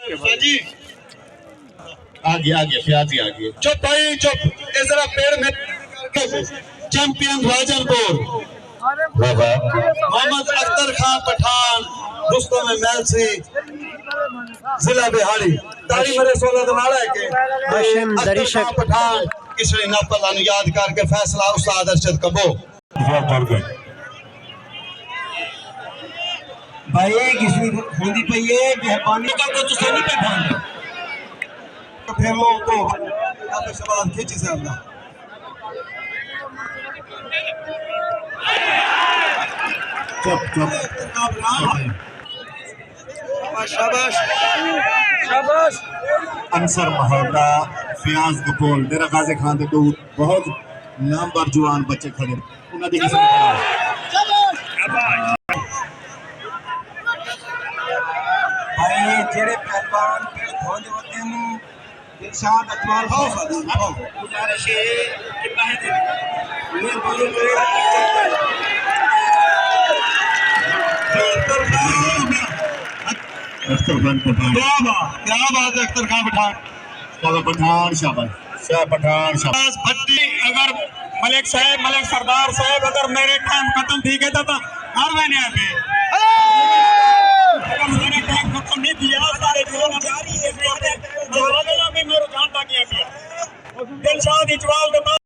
जी आगे फियाजी आगे चुप भाई चुप ये जरा पेड़ में चैंपियन राजनपुर मोहम्मद अख्तर खान पठान रुस्तम मैलसी जिला बिहारी तारी मरे 16 दवाला है के अख्तर खान पठान किसने नापला याद करके फैसला उस्ताद अरशद कबो भाई किसी होंदी पई है मेहरबानी का तो तुसे नहीं पहचान फिर वो तो अब शबाब खींच से अंदर चुप शाबाश शाबाश अंसर महोदा फियाज कपूर मेरा गाजी खान दे दो बहुत नामवर जवान बच्चे खड़े उन्हां दी किसी भाई जेड़े पहलवान पेड़ खोज होते हैं दिलशाद अजमाल हो गुजारिश है कि पहले ये दोनों अख्तर खान पठान क्या बात है अख्तर खान पठान पठान शाह पठान शाबाश भट्टी अगर मलिक सरदार साहब अगर मेरे टाइम खत्म थी गया था हर महीने आते अगर मेरे टाइम खत्म नहीं किया सारे जीवन जारी है मेरे जान तक दिलशाद इजवाल